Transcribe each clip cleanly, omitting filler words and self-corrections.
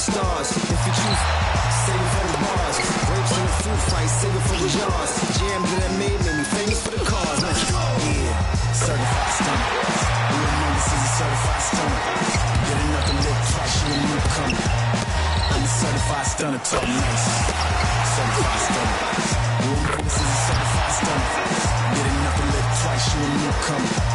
the stars. If you choose, save it for the bars. Grapes in the fruit fight, save it for the jars. Jam that made me famous for the cars. Yeah, certified stunner. You remember this is a certified stunner. Get enough to live twice, you a newcomer. I'm a certified stunner, talk nice. Certified stunner. You remember this is a certified stunner. Get enough to live twice, you a newcomer.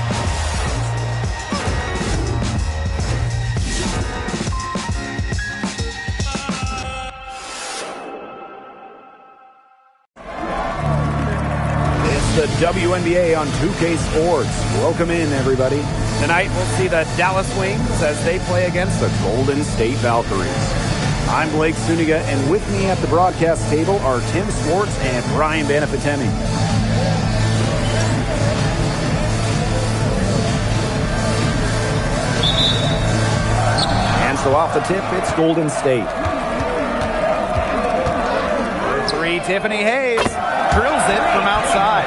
The WNBA on 2K Sports. Welcome in, everybody. Tonight we'll see the Dallas Wings as they play against the Golden State Valkyries. I'm Blake Suniga, and with me at the broadcast table are Tim Swartz and Brian Banafitemi. And so off the tip, it's Golden State. For three, Tiffany Hayes drills it from outside.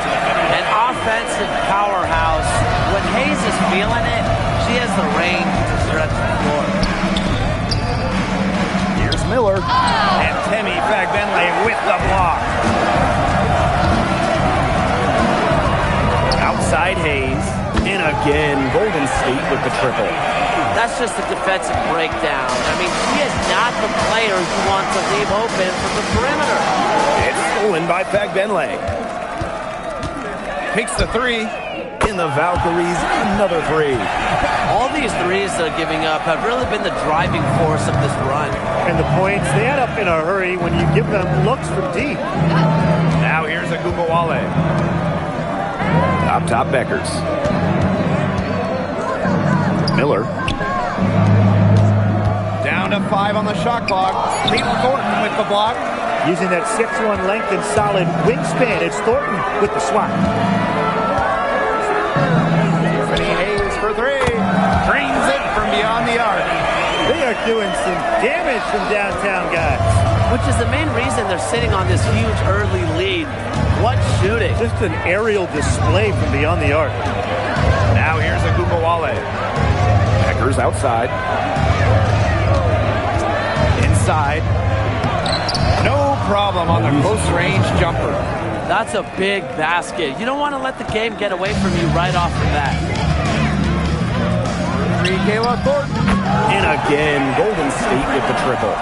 An offensive powerhouse. When Hayes is feeling it, she has the range to stretch the floor. Here's Miller. And Temi Fagbenle with the block. Outside Hayes. And again, Golden State with the triple. That's just a defensive breakdown. I mean, she is not the player you want to leave open from the perimeter. It's stolen by Fagbenle. Takes the three. In the Valkyries, another three. All these threes they're giving up have really been the driving force of this run. And the points, they add up in a hurry when you give them looks from deep. Now here's Agumawale. Top Beckers. Miller. Down to 5 on the shot clock. Caitlin Thornton with the block. Using that 6'1" length and solid wingspan, it's Thornton with the swat. Tiffany Hayes for three. Drains it from beyond the arc. They are doing some damage from downtown, guys. Which is the main reason they're sitting on this huge early lead. What shooting. Just an aerial display from beyond the arc. Now here's Agumawale. Beckers outside. Inside. No problem on the close-range jumper. That's a big basket. You don't want to let the game get away from you right off the bat. Three, Kayla Thornton. And again, Golden State with the triple.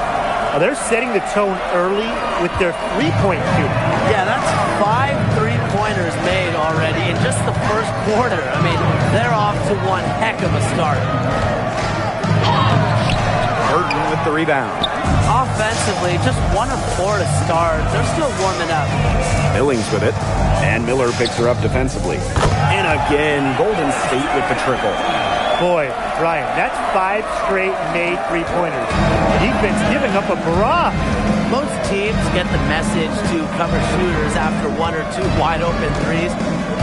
They're setting the tone early with their three-point shooting. Yeah, that's 5 3-pointers made already in just the first quarter. I mean, they're off to one heck of a start. Burton with the rebound. Offensively, just 1 of 4 to start. They're still warming up. Billings with it. And Miller picks her up defensively. And again, Golden State with the triple. Boy, Ryan, that's 5 straight made three-pointers. Defense giving up a barrage. Most teams get the message to cover shooters after 1 or 2 wide-open threes,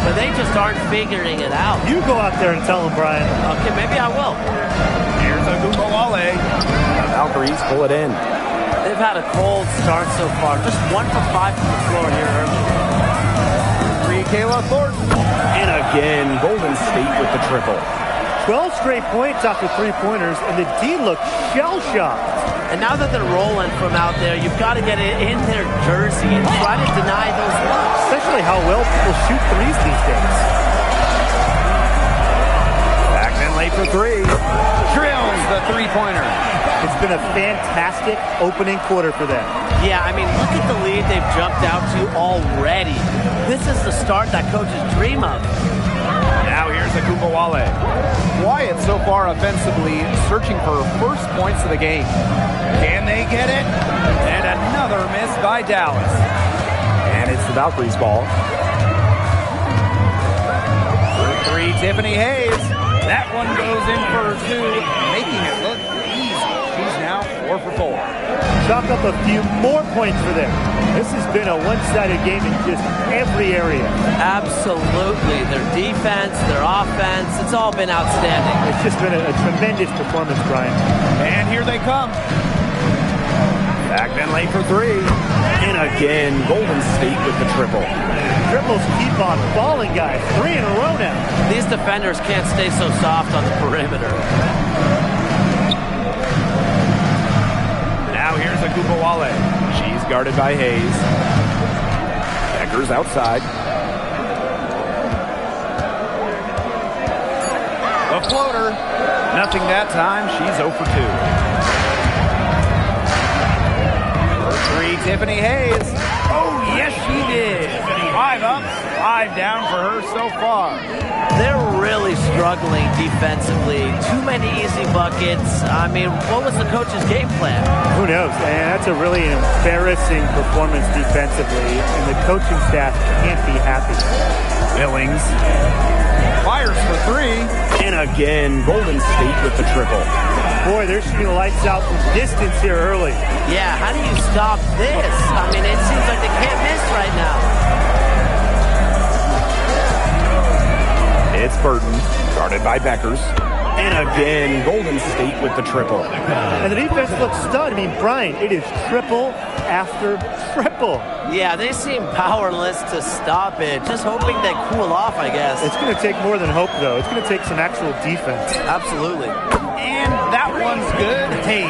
but they just aren't figuring it out. You go out there and tell them, Brian. Okay, maybe I will. Here's Agumawale. The Valkyries pull it in. They've had a cold start so far. Just 1 for 5 from the floor here early. 3, Kayla Thornton. And again, Golden State with the triple. 12 straight points off the three-pointers, and the D looks shell-shocked. And now that they're rolling from out there, you've got to get it in their jersey and try to deny those looks. Especially how well people shoot threes these days. Fagbenle for 3. Drills the three-pointer. It's been a fantastic opening quarter for them. Yeah, I mean, look at the lead they've jumped out to already. This is the start that coaches dream of. Now here's Agumawale. Quiet so far offensively, searching for first points of the game. Can they get it? And another miss by Dallas. And it's the Valkyries' ball. For 3, Tiffany Hayes. That one goes in for 2, making it look easy. She's now 4 for 4. Chalk up a few more points for them. This has been a one-sided game in just every area. Absolutely. Their defense, their offense, it's all been outstanding. It's just been a tremendous performance, Brian. And here they come. Fagbenle for 3. And again, Golden State with the triple. Triples keep on falling, guys. 3 in a row now. These defenders can't stay so soft on the perimeter. Agumbawale. She's guarded by Hayes. Beckers outside. The floater. Nothing that time. She's 0 for 2. For 3, Tiffany Hayes. Oh, yes, she did. 5 up, 5 down for her so far. They're really struggling defensively. Too many easy buckets. I mean, what was the coach's game plan? Who knows? And that's a really embarrassing performance defensively, and the coaching staff can't be happy. Billings fires for 3, and again, Golden State with the triple. Boy, they're shooting the lights out from distance here early. Yeah, how do you stop this? I mean, it seems like they can't miss right now. It's Burton, guarded by Beckers. And again, Golden State with the triple. And the defense looks stunned. I mean, Brian, it is triple after triple. Yeah, they seem powerless to stop it. Just hoping they cool off, I guess. It's going to take more than hope, though. It's going to take some actual defense. Absolutely. And that one's good. Hayes.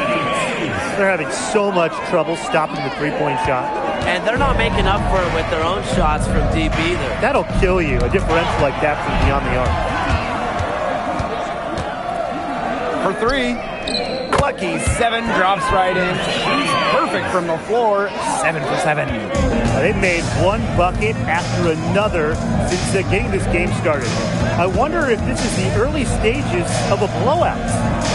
They're having so much trouble stopping the three-point shot. And they're not making up for it with their own shots from deep either. That'll kill you, a differential like that from beyond the arc. For 3, Lucky 7 drops right in. She's perfect from the floor. 7 for 7. They've made one bucket after another since getting this game started. I wonder if this is the early stages of a blowout.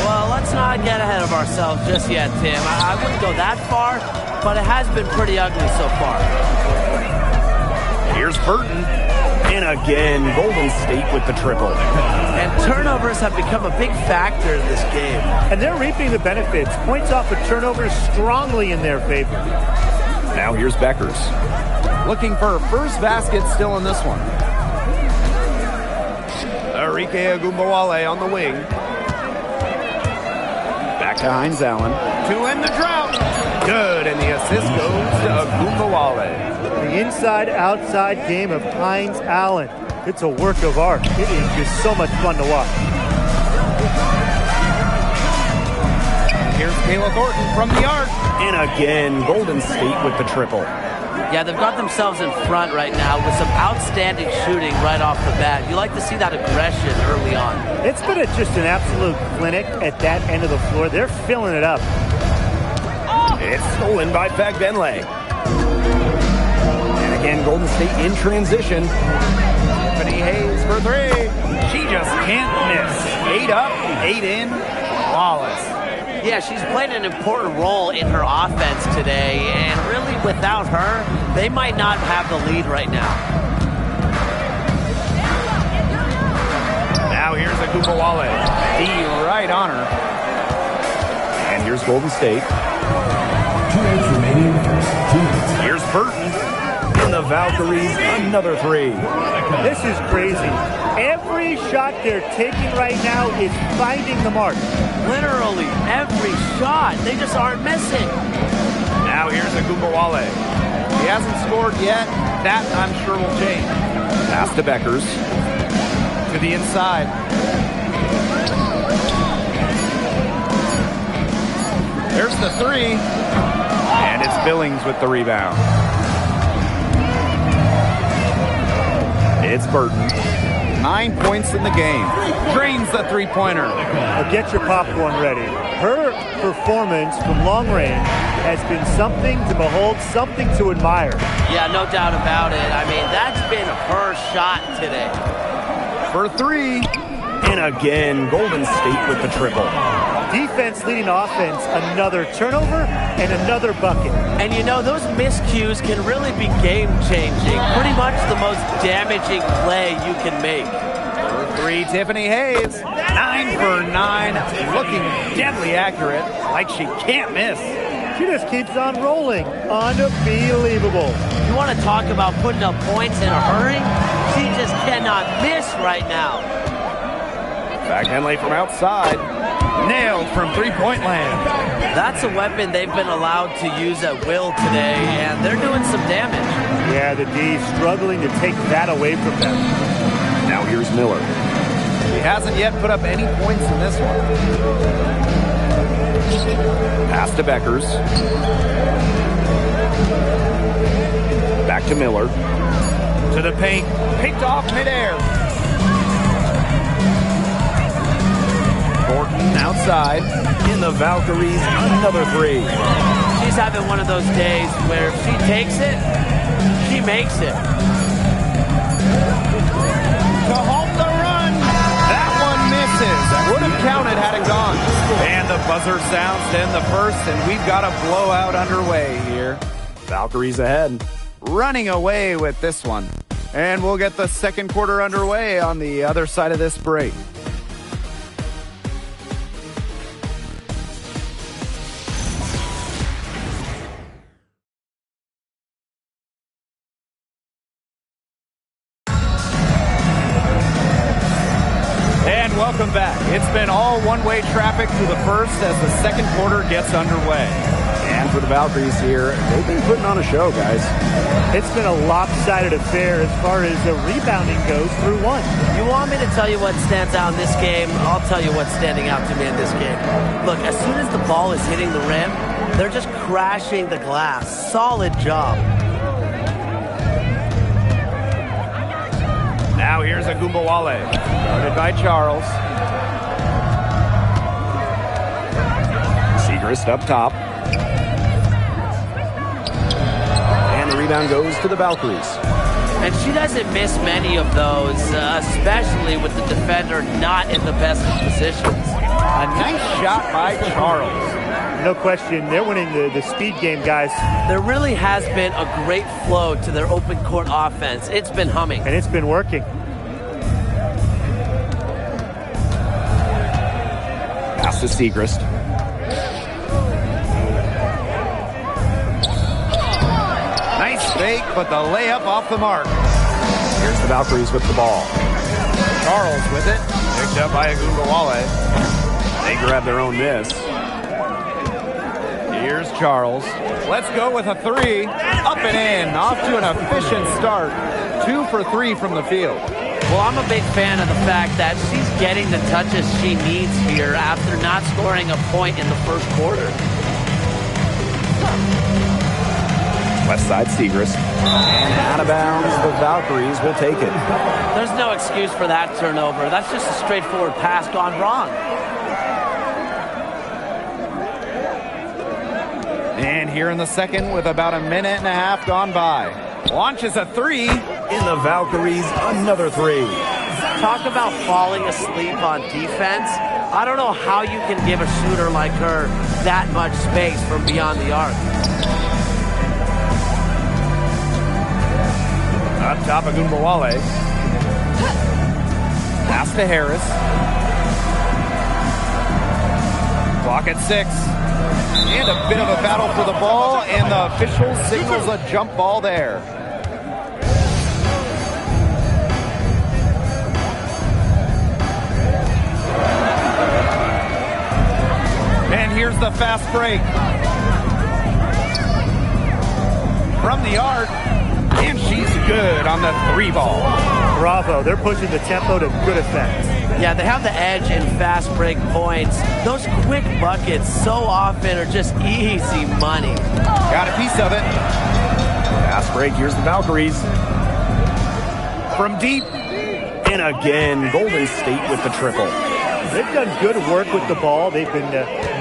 Well, let's not get ahead of ourselves just yet, Tim. I wouldn't go that far, but it has been pretty ugly so far. Here's Burton. And again, Golden State with the triple. And turnovers have become a big factor in this game. And they're reaping the benefits. Points off of turnovers strongly in their favor. Now here's Beckers. Looking for her first basket still in this one. Arike Agumbawale on the wing. Back to Hines Allen. To end the drought. Good, and the assist goes to Agumbawale. The inside-outside game of Hines Allen. It's a work of art. It is just so much fun to watch. Here's Kayla Thornton from the arc. And again, Golden State with the triple. Yeah, they've got themselves in front right now with some outstanding shooting right off the bat. You like to see that aggression early on. It's been just an absolute clinic at that end of the floor. They're filling it up. It's stolen by Fagbenle. And again, Golden State in transition. Tiffany Hayes for 3. She just can't miss. 8 up, 8 in. Flawless. Yeah, she's played an important role in her offense today, and really without her, they might not have the lead right now. Now here's Agumbawale. Be right on her. And here's Golden State. 2 minutes remaining. 2 minutes. Here's Burton. And the Valkyries, another 3. This is crazy. Every shot they're taking right now is finding the mark. Literally every shot. They just aren't missing. Now here's Agumbawale. He hasn't scored yet. That, I'm sure, will change. Pass to Beckers. To the inside. There's the 3. And it's Billings with the rebound. It's Burton. 9 points in the game. Drains the three-pointer. Get your popcorn ready. Her performance from long range has been something to behold, something to admire. Yeah, no doubt about it. I mean, that's been her shot today. For 3. And again, Golden State with the triple. Defense leading offense, another turnover and another bucket. And you know, those miscues can really be game-changing. Pretty much the most damaging play you can make. For 3, Tiffany Hayes. 9 for 9. Looking deadly accurate, like she can't miss. She just keeps on rolling. Unbelievable. You want to talk about putting up points in a hurry? She just cannot miss right now. Back Henley from outside. Nailed from three-point land. That's a weapon they've been allowed to use at will today, and they're doing some damage. Yeah, the D struggling to take that away from them. Now here's Miller. He hasn't yet put up any points in this one. Pass to Beckers. Back to Miller. To the paint. Picked off midair. Thornton outside. In the Valkyries, another three. She's having one of those days where if she takes it, she makes it. To halt the run. That one misses. Would have counted had it gone. And the buzzer sounds to end the first, and we've got a blowout underway here. Valkyries ahead. Running away with this one. And we'll get the second quarter underway on the other side of this break. Welcome back. It's been all one-way traffic through the first as the second quarter gets underway. And for the Valkyries here, they've been putting on a show, guys. It's been a lopsided affair as far as the rebounding goes through one. You want me to tell you what stands out in this game? I'll tell you what's standing out to me in this game. Look, as soon as the ball is hitting the rim, they're just crashing the glass. Solid job. Now here's Agumbawale, guarded by Charles. Segrist up top. And the rebound goes to the Valkyries. And she doesn't miss many of those, especially with the defender not in the best of positions. A nice shot by Charles. No question, they're winning the speed game, guys. There really has been a great flow to their open court offense. It's been humming. And it's been working. Pass to Segrist. Nice fake, but the layup off the mark. Here's the Valkyries with the ball. Charles with it. Picked up by Agumbawale. They grab their own miss. Here's Charles. Let's go with a three. Up and in. Off to an efficient start. 2 for 3 from the field. Well, I'm a big fan of the fact that she's getting the touches she needs here after not scoring a point in the first quarter. Left side Segrist. And out of bounds, the Valkyries will take it. There's no excuse for that turnover. That's just a straightforward pass gone wrong. And here in the second with about a minute and a half gone by. Launches a three. In the Valkyries, another three. Talk about falling asleep on defense. I don't know how you can give a shooter like her that much space from beyond the arc. Up top of Agumbawale. Pass to Harris. Clock at 6. And a bit of a battle for the ball, and the official signals a jump ball there. And here's the fast break. From the arc, and she's good on the 3 ball. Bravo, they're pushing the tempo to good effect. Yeah, they have the edge in fast break points. Those quick buckets so often are just easy money. Got a piece of it. Fast break, here's the Valkyries. From deep, and again, Golden State with the triple. They've done good work with the ball. They've been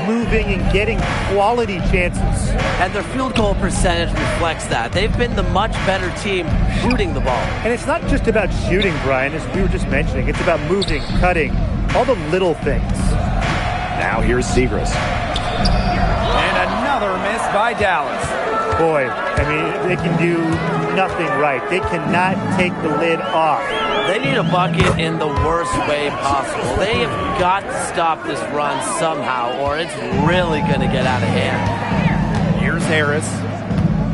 moving and getting quality chances. And their field goal percentage reflects that. They've been the much better team shooting the ball. And it's not just about shooting, Brian, as we were just mentioning. It's about moving, cutting, all the little things. Now here's Segrist. And another miss by Dallas. Boy, I mean, they can do nothing right. They cannot take the lid off. They need a bucket in the worst way possible. They have got to stop this run somehow, or it's really going to get out of hand. Here's Harris.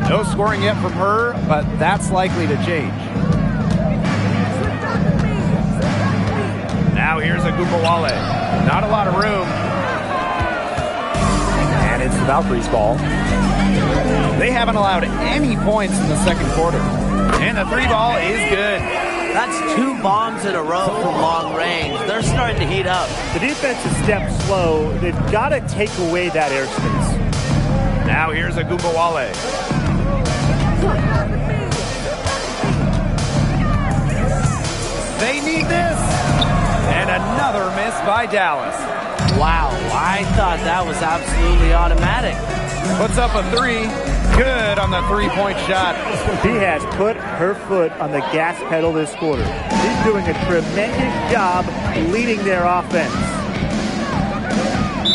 No scoring yet from her, but that's likely to change. Now here's Agumbawale. Not a lot of room. And it's the Valkyries' ball. They haven't allowed any points in the second quarter. And the 3 ball is good. That's 2 bombs in a row from long range. They're starting to heat up. The defense is stepped slow. They've got to take away that airspace. Now here's Agumbawale. They need this. And another miss by Dallas. Wow, I thought that was absolutely automatic. Puts up a 3. Good on the 3-point shot. She has put her foot on the gas pedal this quarter. She's doing a tremendous job leading their offense.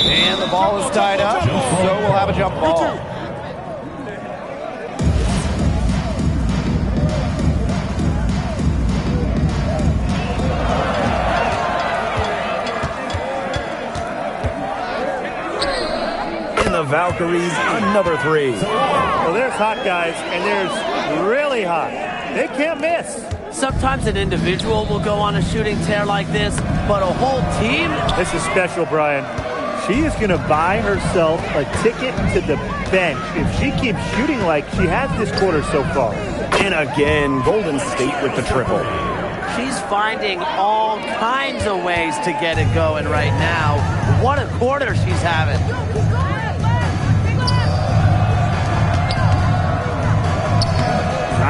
And the ball is tied up, so we'll have a jump ball. The Valkyries, another 3. Well, there's hot guys, and there's really hot. They can't miss. Sometimes an individual will go on a shooting tear like this, but a whole team? This is special, Brian. She is going to buy herself a ticket to the bench if she keeps shooting like she has this quarter so far. And again, Golden State with the triple. She's finding all kinds of ways to get it going right now. What a quarter she's having.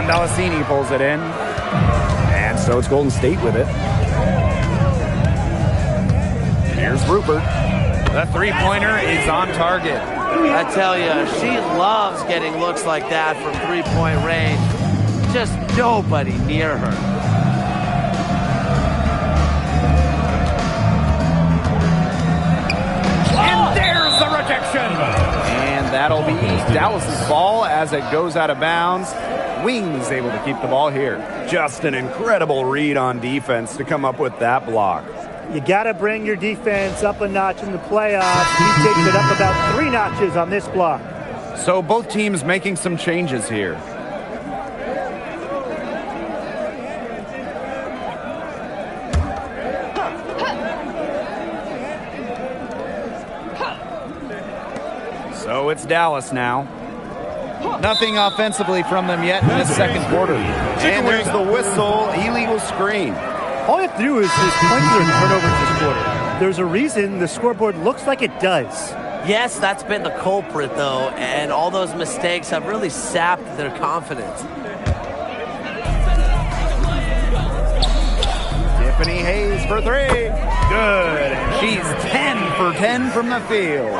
Dalasini pulls it in, and so it's Golden State with it. Here's Rupert. The 3-pointer is on target. I tell you, she loves getting looks like that from 3-point range. Just nobody near her. And there's the rejection. And that'll be Dallas's ball as it goes out of bounds. Wings able to keep the ball here. Just an incredible read on defense to come up with that block. You got to bring your defense up a notch in the playoffs. He takes it up about 3 notches on this block. So both teams making some changes here. So it's Dallas now. Nothing offensively from them yet in this second quarter. And there's the whistle, illegal screen. All you have to do is point their turnovers this quarter. There's a reason the scoreboard looks like it does. Yes, that's been the culprit, though, and all those mistakes have really sapped their confidence. Tiffany Hayes for 3. Good. She's 10 for 10 from the field.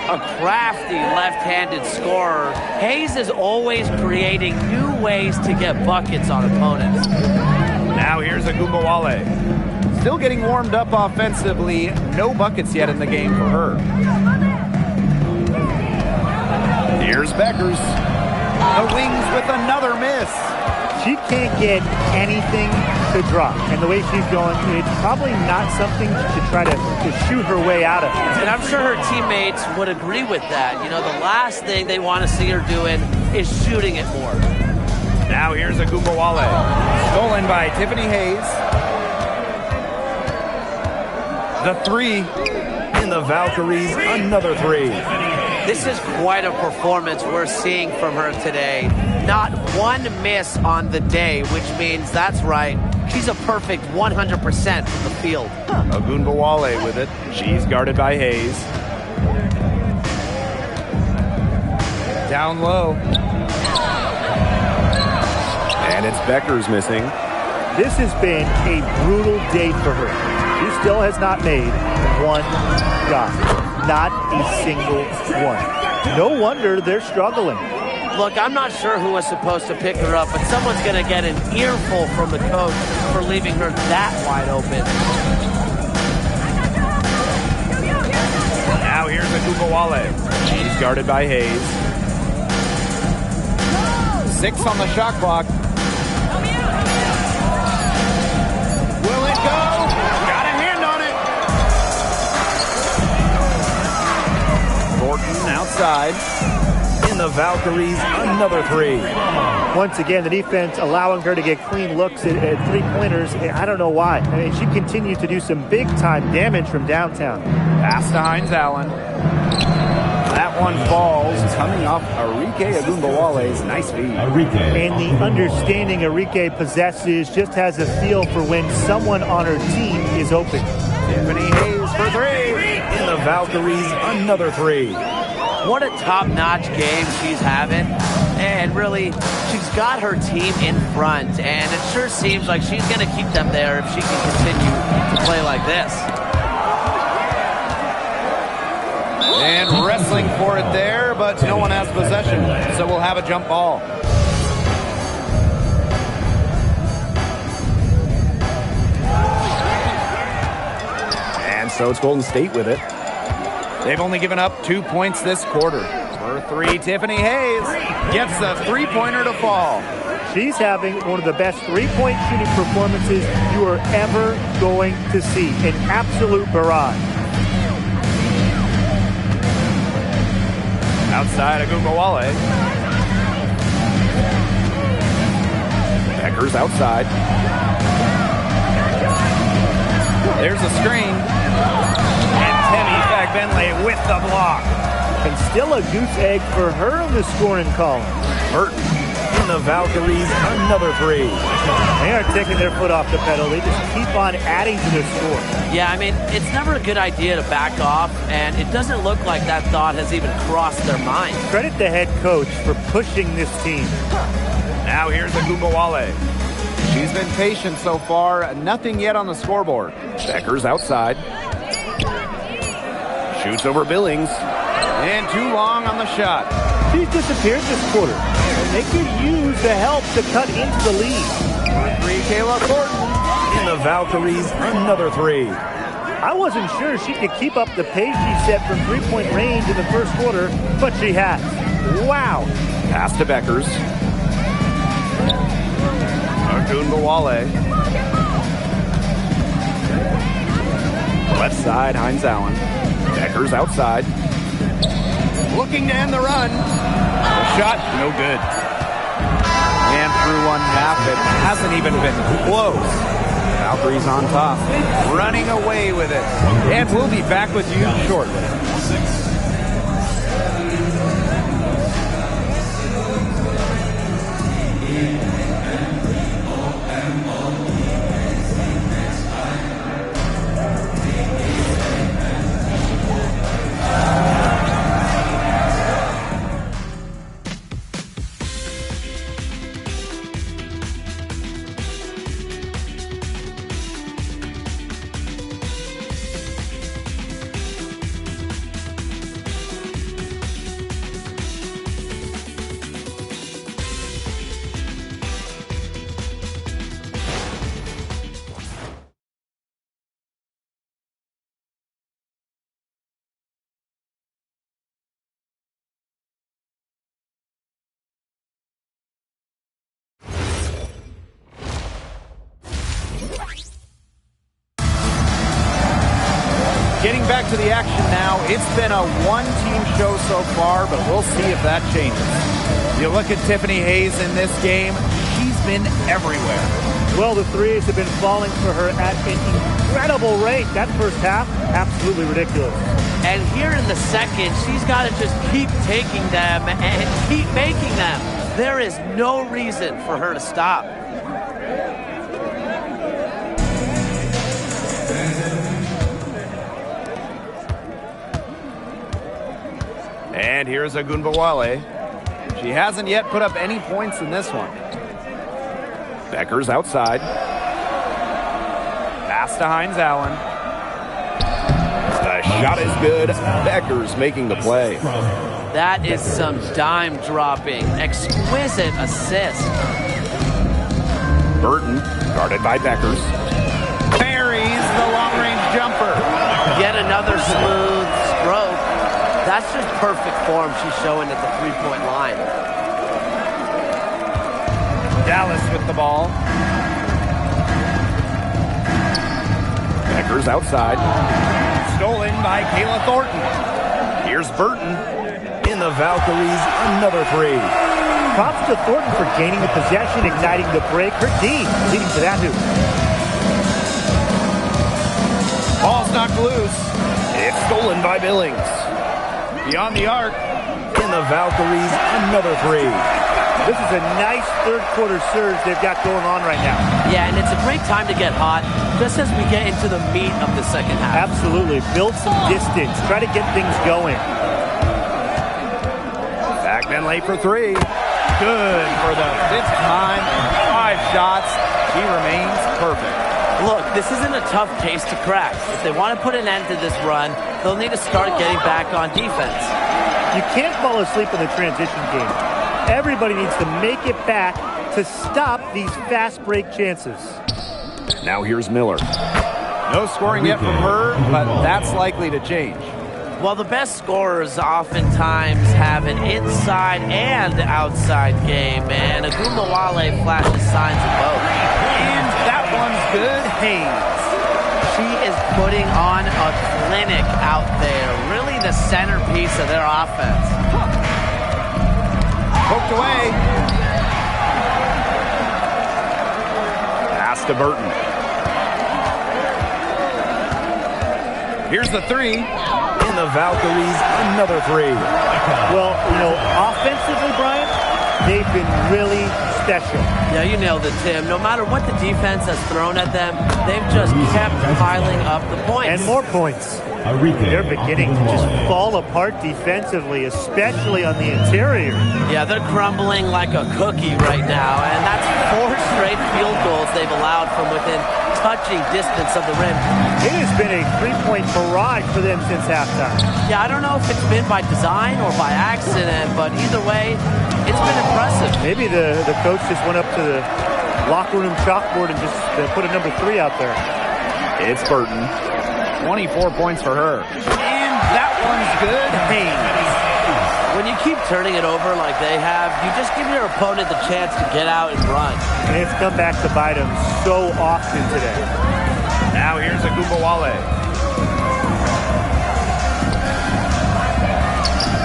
A crafty left-handed scorer. Hayes is always creating new ways to get buckets on opponents. Now here's Agumbawale. Still getting warmed up offensively. No buckets yet in the game for her. Here's Beckers. The Wings with another miss. She can't get anything to drop. And the way she's going, it's probably not something to try to shoot her way out of. And I'm sure her teammates would agree with that. You know, the last thing they want to see her doing is shooting it more. Now here's Agumbawale. Stolen by Tiffany Hayes. The 3. And the Valkyries, another 3. This is quite a performance we're seeing from her today. Not one miss on the day, which means, that's right, she's a perfect 100% from the field. Agumbawale with it. She's guarded by Hayes. Down low. And it's Beckers missing. This has been a brutal day for her. She still has not made one shot. Not a single one. No wonder they're struggling. Look, I'm not sure who was supposed to pick her up, but someone's going to get an earful from the coach for leaving her that wide open. Now here's Agumbawale. She's guarded by Hayes. 6 on the shot clock. Will it go? Got a hand on it. Thornton outside. In the Valkyries, another 3. Once again, the defense allowing her to get clean looks at 3-pointers. I don't know why. I mean, she continues to do some big-time damage from downtown. Pass to Hines Allen. That one falls, coming off Arike Agumbawale's nice feed. And the understanding Arike possesses just has a feel for when someone on her team is open. Tiffany Hayes for three. In the Valkyries, another three. What a top-notch game she's having. And really, she's got her team in front. And it sure seems like she's going to keep them there if she can continue to play like this. And wrestling for it there, but no one has possession. So we'll have a jump ball. And so it's Golden State with it. They've only given up 2 points this quarter. For three, Tiffany Hayes gets the three-pointer to fall. She's having one of the best three-point shooting performances you are ever going to see. An absolute barrage. Outside Agumbawale. Becker's outside. There's a screen. And Temi Fagbenle with the block. And still a goose egg for her in the scoring column. Burton in the Valkyries, another three. They aren't taking their foot off the pedal. They just keep on adding to their score. Yeah, I mean, it's never a good idea to back off, and it doesn't look like that thought has even crossed their mind. Credit the head coach for pushing this team. Now here's Agumbawale. She's been patient so far. Nothing yet on the scoreboard. Becker's outside. Shoots over Billings. And too long on the shot. She's disappeared this quarter. And they could use the help to cut into the lead. For three, Kayla Thornton. In the Valkyries, another three. I wasn't sure she could keep up the pace she set from three-point range in the first quarter, but she has. Wow. Pass to Beckers. Agumbawale. Left side, Hines Allen. Beckers outside. Looking to end the run. The shot, no good. And through one half, it hasn't even been close. Valkyries on top, running away with it. And we'll be back with you shortly. Getting back to the action now. It's been a one-team show so far, but we'll see if that changes. You look at Tiffany Hayes in this game, she's been everywhere. Well, the threes have been falling for her at an incredible rate. That first half, absolutely ridiculous. And here in the second, she's got to just keep taking them and keep making them. There is no reason for her to stop. And here's Agumbawale. She hasn't yet put up any points in this one. Becker's outside. Pass to Hines Allen. The shot is good. Becker's making the play. That is some dime dropping. Exquisite assist. Burton, guarded by Beckers. Buries the long-range jumper. Yet another smooth stroke. That's just perfect form she's showing at the three-point line. Dallas with the ball. Beckers outside. Stolen by Kayla Thornton. Here's Burton. In the Valkyries, another three. Props to Thornton for gaining the possession, igniting the break. Her D leading to that hoop. Ball's knocked loose. It's stolen by Billings. Beyond the arc. In the Valkyries, another three. This is a nice third quarter surge they've got going on right now. Yeah, and it's a great time to get hot, just as we get into the meat of the second half. Absolutely. Build some distance. Try to get things going. Back then late for three. Good for the fifth time in 5 shots. She remains perfect. Look, this isn't a tough case to crack. If they want to put an end to this run, they'll need to start getting back on defense. You can't fall asleep in the transition game. Everybody needs to make it back to stop these fast break chances. Now here's Miller. No scoring yet from her, but that's likely to change. Well, the best scorers oftentimes have an inside and outside game, and Agumawale flashes signs of both. And that one's good. Hayes. She is putting on a clinic out there, really the centerpiece of their offense. Poked away. Pass to Burton. Here's the three. In the Valkyries, another three. Well, offensively, Brian, they've been really special. Yeah, you nailed it, Tim. No matter what the defense has thrown at them, they've just kept piling up the points. And more points. They're beginning to just fall apart defensively, especially on the interior. Yeah, they're crumbling like a cookie right now, and that's 4 straight field goals they've allowed from within touching distance of the rim. It has been a three-point barrage for them since halftime. Yeah, I don't know if it's been by design or by accident, but either way, it's been impressive. Maybe the coach just went up to the locker room chalkboard and just put a number 3 out there. It's Burton. 24 points for her. And that one's good. Hayes. When you keep turning it over like they have, you just give your opponent the chance to get out and run. And it's come back to bite them so often today. Now here's Agumawale.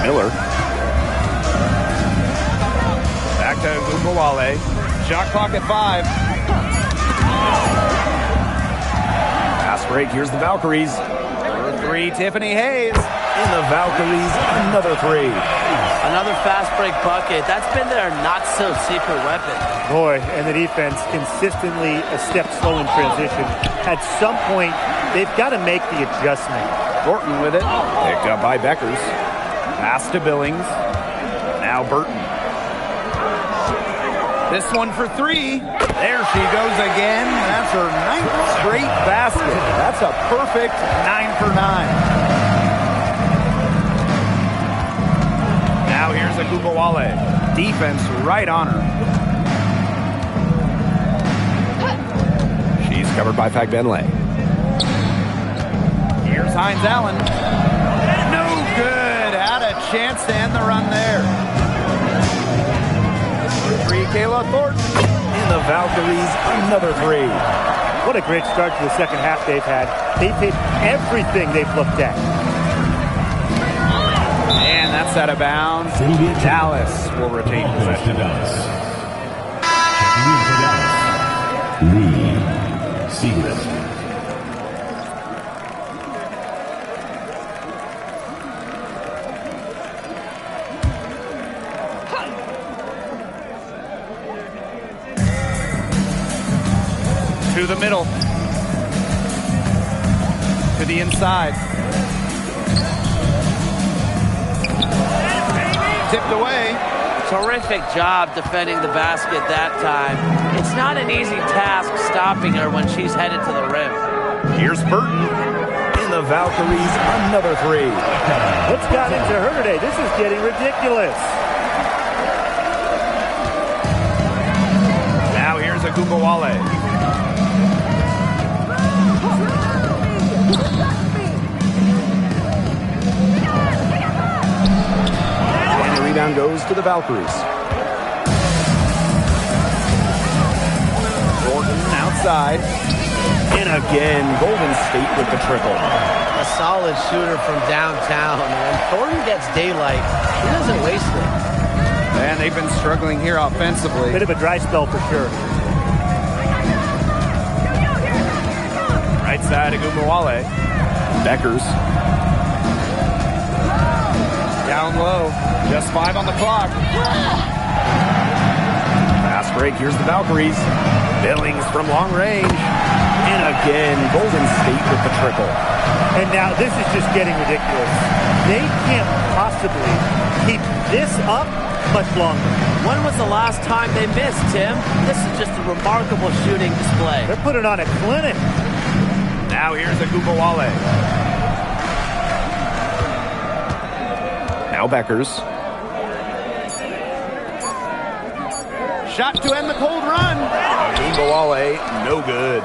Miller. Back to Agumawale. Shot clock at 5. Fast break. Here's the Valkyries. For 3, Tiffany Hayes. In the Valkyries, another 3. Another fast break bucket. That's been their not-so-secret weapon. Boy, and the defense consistently a step slow in transition. At some point, they've got to make the adjustment. Thornton with it. Picked up by Beckers. Pass to Billings. Now Burton. This one for 3. There she goes again. That's her 9th straight basket. That's a perfect 9 for 9. Now here's Agumawale. Defense right on her. She's covered by Fagbenle. Here's Hines Allen. No good. Had a chance to end the run there. 3, Kayla Thornton. In the Valkyries, another 3. What a great start to the second half they've had. They've hit everything they've looked at. And that's out of bounds. Dallas will retain possession. Lee Segrist. To the middle. To the inside. Tipped away. Terrific job defending the basket that time. It's not an easy task stopping her when she's headed to the rim. Here's Burton. In the Valkyries, another 3. What's got into her today? This is getting ridiculous. Now here's Agumawale. Rebound goes to the Valkyries. Gordon outside. And again, Golden State with the triple. A solid shooter from downtown. When Thornton gets daylight, he doesn't waste it. And they've been struggling here offensively. Bit of a dry spell for sure. Right side, Agumawale. Beckers. Down low. Just 5 on the clock. Fast break. Here's the Valkyries. Billings from long range. And again, Golden State with the triple. And now this is just getting ridiculous. They can't possibly keep this up much longer. When was the last time they missed, Tim? This is just a remarkable shooting display. They're putting on a clinic. Now here's Agumbawale. Now Beckers. Shot to end the cold run. Agumbawale, no good.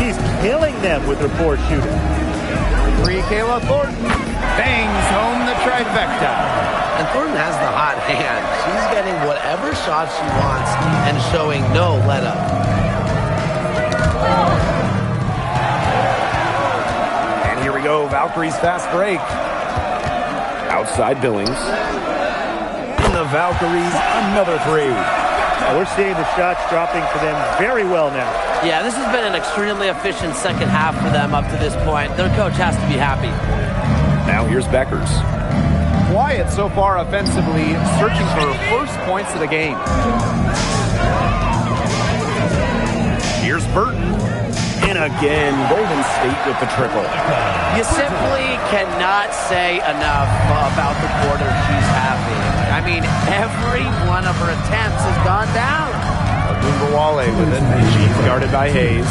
He's killing them with their poor shooting. 3, Kayla Thornton. Bangs home the trifecta. And Thornton has the hot hand. She's getting whatever shot she wants and showing no let-up. And here we go, Valkyries fast break. Outside Billings. And the Valkyries, another 3. We're seeing the shots dropping for them very well now. Yeah, this has been an extremely efficient second half for them up to this point. Their coach has to be happy. Now here's Beckers. Quiet so far offensively, searching for her first points of the game. Here's Burton. And again, Golden State with the triple. You simply cannot say enough about the quarter she's having. I mean, every one of her attempts has gone down. Agumbawale with it, and she's guarded by Hayes.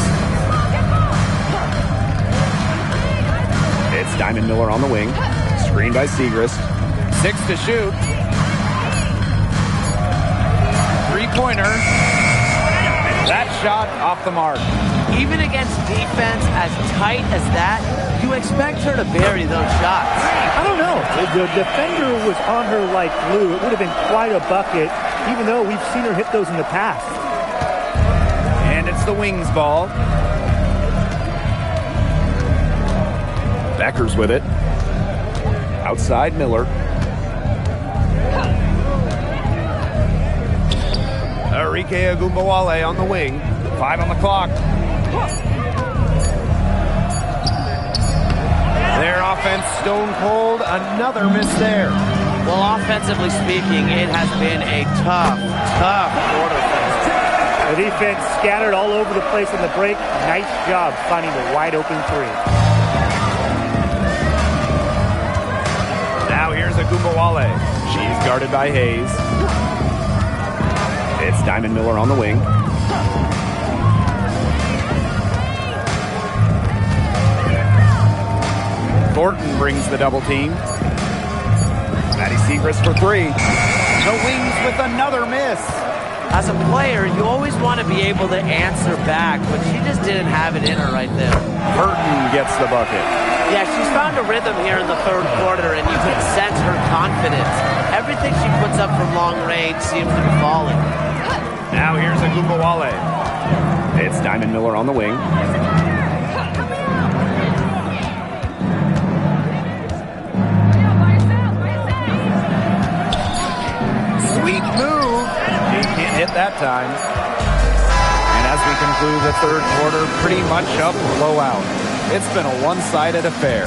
It's Diamond Miller on the wing. Screen by Segrist. 6 to shoot. 3-pointer. And that shot off the mark. Even against defense as tight as that, you expect her to bury those shots. I don't know. The defender was on her like glue. It would have been quite a bucket, even though we've seen her hit those in the past. And it's the Wings ball. Beckers with it. Outside Miller. Arike Agumbawale on the wing. 5 on the clock. Their offense stone cold. Another miss there. Well, offensively speaking, it has been a tough quarter for them. The defense scattered all over the place on the break. Nice job finding the wide open 3. Now here's Agumbawale. She's guarded by Hayes. It's Diamond Miller on the wing. Thornton brings the double team. Maddie Segrist for 3. The Wings with another miss. As a player, you always want to be able to answer back, but she just didn't have it in her right there. Burton gets the bucket. Yeah, she's found a rhythm here in the third quarter, and you can sense her confidence. Everything she puts up from long range seems to be falling. Now here's Agumbawale. It's Diamond Miller on the wing. Sweet move. He can't hit that time. And as we conclude the third quarter, pretty much a blowout. It's been a one-sided affair.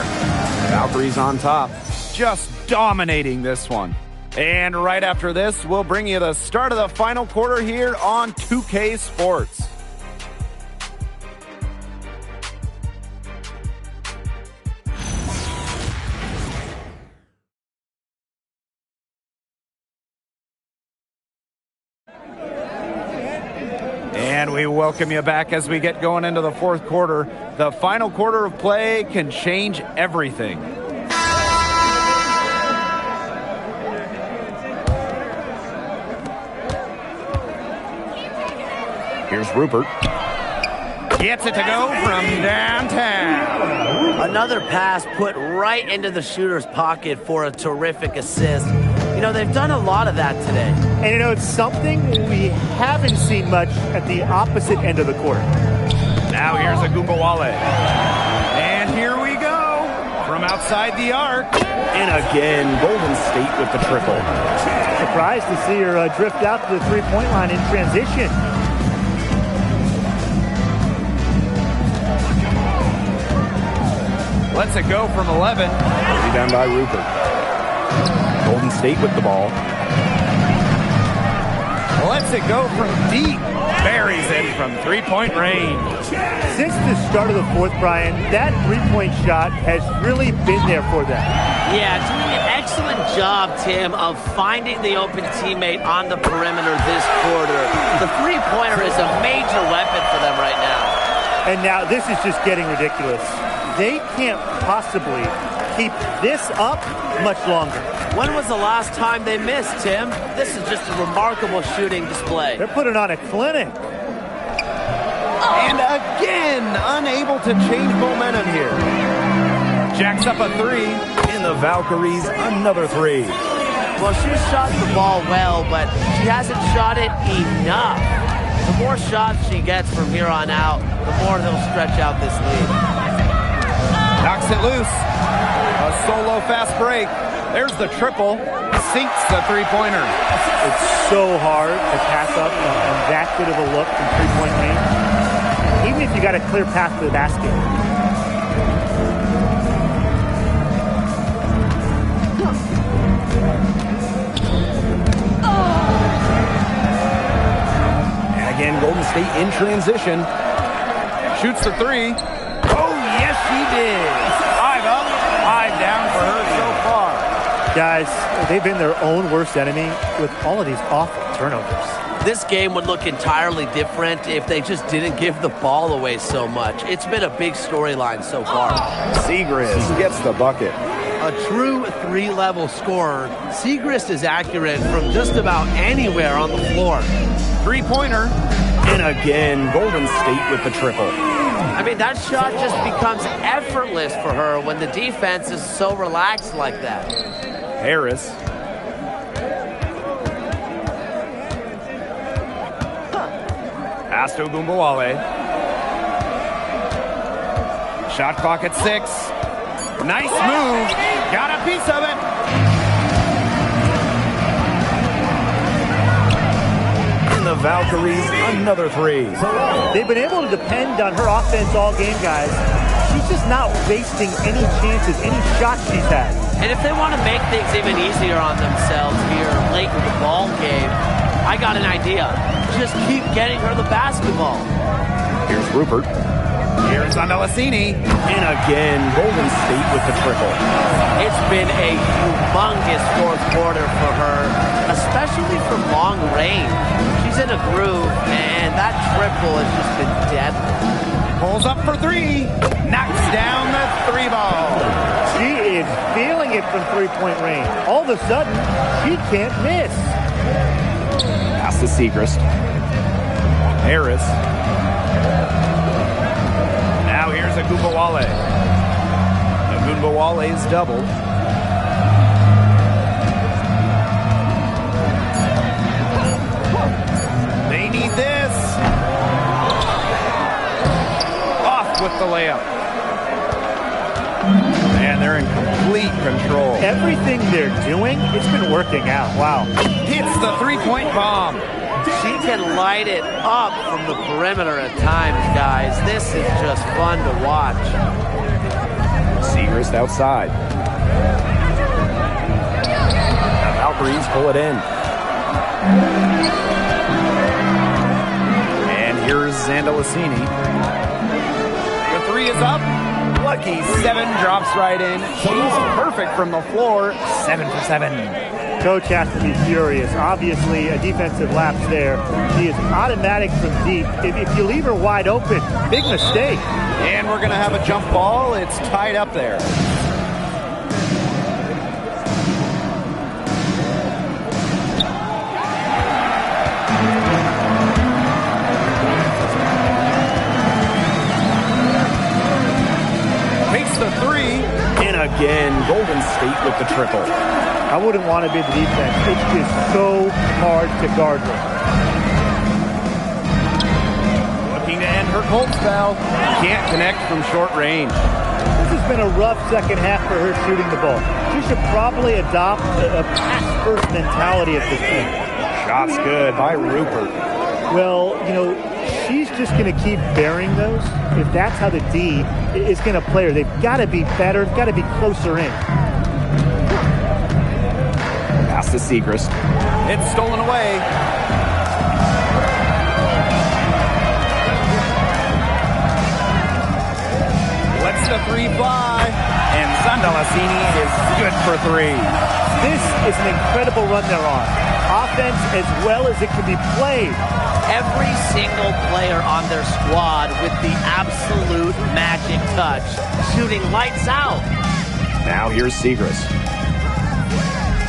Valkyries on top, just dominating this one. And right after this, we'll bring you the start of the final quarter here on 2K Sports. And we welcome you back as we get going into the fourth quarter. The final quarter of play can change everything. Here's Rupert. Gets it to go from downtown. Another pass put right into the shooter's pocket for a terrific assist. You know, they've done a lot of that today. And you know, it's something we haven't seen much at the opposite end of the court. Now here's Agumbawale. And here we go. From outside the arc. And again, Golden State with the triple. Surprised to see her drift out to the three-point line in transition. Lets it go from 11. Rebound by Rupert. Golden State with the ball. Lets it go from deep. Buries it from three-point range. Since the start of the fourth, Brian, that three-point shot has really been there for them. Yeah, doing an excellent job, Tim, of finding the open teammate on the perimeter this quarter. The three-pointer is a major weapon for them right now. And now this is just getting ridiculous. They can't possibly keep this up much longer. When was the last time they missed, Tim? This is just a remarkable shooting display. They're putting on a clinic. And again, unable to change momentum here. Jacks up a three. And the Valkyries, another three. Well, she shot the ball well, but she hasn't shot it enough. The more shots she gets from here on out, the more they'll stretch out this lead. Knocks it loose. A solo fast break. There's the triple. Sinks the three-pointer. It's so hard to pass up on that good of a look from three-point range, even if you got a clear path to the basket. And again, Golden State in transition. Shoots the three. Oh, yes, she did. 5 up, 5 down for her so far. Guys, they've been their own worst enemy with all of these awful turnovers. This game would look entirely different if they just didn't give the ball away so much. It's been a big storyline so far. Segrist gets the bucket. A true three-level scorer, Segrist is accurate from just about anywhere on the floor. Three-pointer. And again, Golden State with the triple. I mean, that shot just becomes effortless for her when the defense is so relaxed like that. Harris. Pass to Gumbawale. Shot clock at 6. Nice move. Got a piece of it. And the Valkyries, another three. They've been able to depend on her offense all game, guys. She's just not wasting any chances, any shots she's had. And if they want to make things even easier on themselves here late in the ball game, I got an idea. Just keep getting her the basketball. Here's Rupert. Here's Andalacini. And again, Golden State with the triple. It's been a humongous fourth quarter for her, especially from long range. She's in a groove, and that triple has just been deadly. Pulls up for three. Knocks down the three ball. She is feeling it from three-point range. All of a sudden, she can't miss. Pass to Segrist. Harris. Now here's Agumbawale. Agumbawale is doubled. They need this. Off with the layup. Man, they're in complete control. Everything they're doing, it's been working out. Wow. Hits the three-point bomb. She can light it up from the perimeter at times, guys. This is just fun to watch. Segrist outside. The Valkyries pull it in. And here's Andalacini. The three is up. Lucky 7 drops right in. She's perfect from the floor. 7 for 7. Coach has to be furious. Obviously, a defensive lapse there. She is automatic from deep. If you leave her wide open, big mistake. And we're going to have a jump ball. It's tied up there. Takes the three. And again, Golden State with the triple. I wouldn't want to be the defense. It's just so hard to guard her. Looking to end her cold spell. Can't connect from short range. This has been a rough second half for her shooting the ball. She should probably adopt a pass-first mentality at this point. Shots good by Rupert. Well, you know, she's just going to keep bearing those. If that's how the D is going to play her, they've got to be better, got to be closer in. Pass to Segrist. It's stolen away. Lets the three fly. And Sandalasini is good for three. This is an incredible run they're on. Offense as well as it can be played. Every single player on their squad with the absolute magic touch, shooting lights out. Now here's Segrist.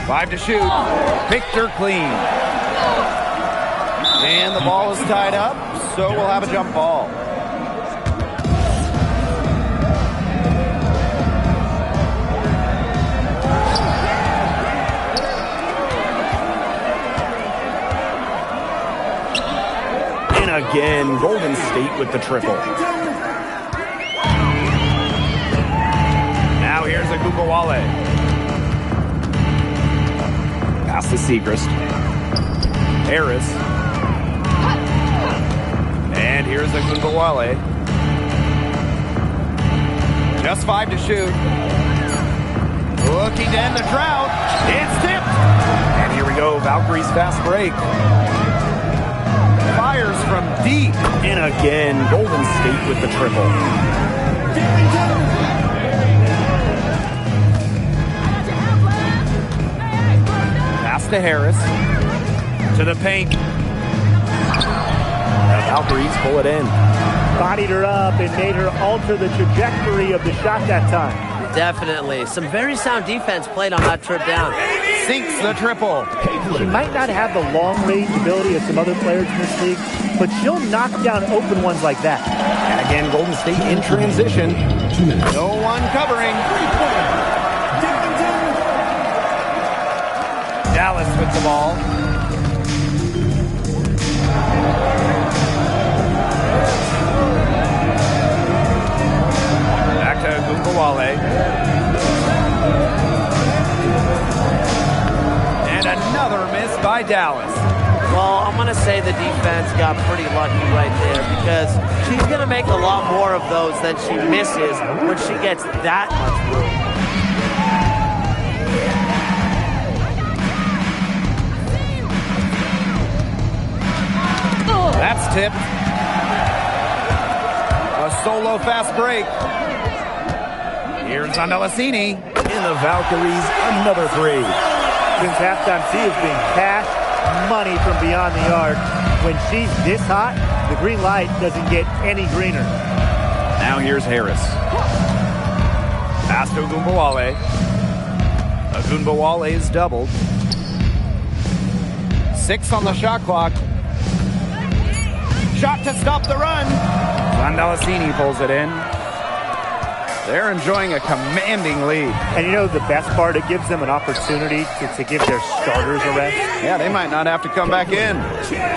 5 to shoot. Picked her clean. And the ball is tied up, so we'll have a jump ball. And again, Golden State with the triple. Now here's Agumbawale. Pass to Segrist. Harris. And here's Agumbawale. Just 5 to shoot. Looking to end the drought. It's tipped. And here we go, Valkyries fast break. Fires from deep. And again, Golden State with the triple. Pass to Harris. To the paint. The Valkyries pull it in. Bodied her up and made her alter the trajectory of the shot that time. Definitely. Some very sound defense played on that trip down. Sinks the triple. She might not have the long-range ability of some other players in this league, but she'll knock down open ones like that. And again, Golden State in transition. No one covering. Dallas with the ball. Back to Agumbawale. And another miss by Dallas. Well, I'm going to say the defense got pretty lucky right there because she's going to make a lot more of those than she misses when she gets that much room. That's tipped. A solo fast break. Here's Sandalasini. In the Valkyries, another three. Since halftime, she has been cash money from beyond the arc. When she's this hot, the green light doesn't get any greener. Now here's Harris. Pass to Agumbawale. Agumbawale is doubled. 6 on the shot clock. Shot to stop the run. Sandalasini pulls it in. They're enjoying a commanding lead. And you know the best part? It gives them an opportunity to give their starters a rest. Yeah, they might not have to come back in.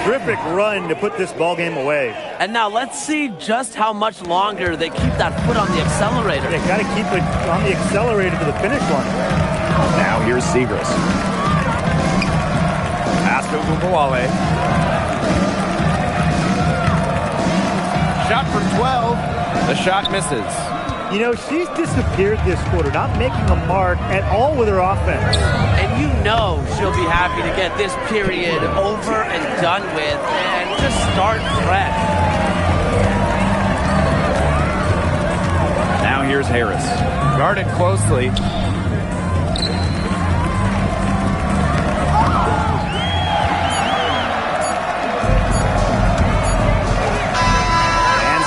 Terrific run to put this ball game away. And now let's see just how much longer they keep that foot on the accelerator. They got to keep it on the accelerator to the finish line. Now here's Segrist. Pass to Agumbawale. Shot for 12. The shot misses. You know, she's disappeared this quarter, not making a mark at all with her offense. And you know she'll be happy to get this period over and done with and just start fresh. Now here's Harris. Guarded closely.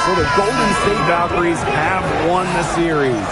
So the Golden State Valkyries have won the series.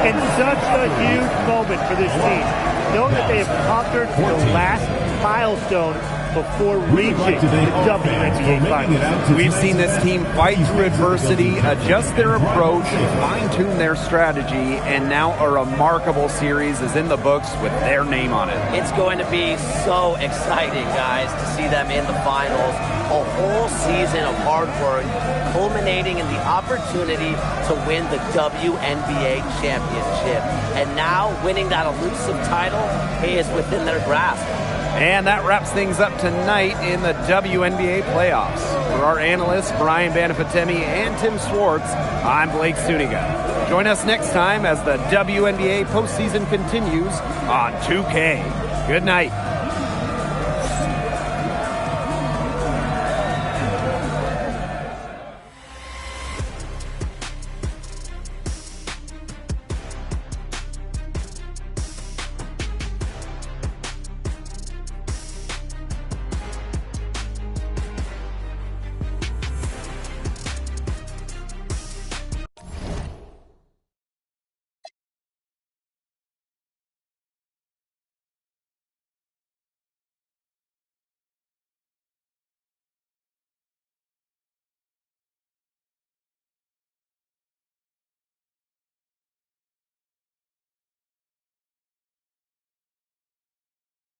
And such a huge moment for this team. Know that they have conquered the last milestone before reaching the WNBA Finals. We've seen this team fight through adversity, adjust their approach, fine-tune their strategy, and now a remarkable series is in the books with their name on it. It's going to be so exciting, guys, to see them in the finals. A whole season of hard work culminating in the opportunity to win the WNBA championship. And now winning that elusive title is within their grasp. And that wraps things up tonight in the WNBA playoffs. For our analysts, Brian Banafitemi and Tim Swartz, I'm Blake Suniga. Join us next time as the WNBA postseason continues on 2K. Good night.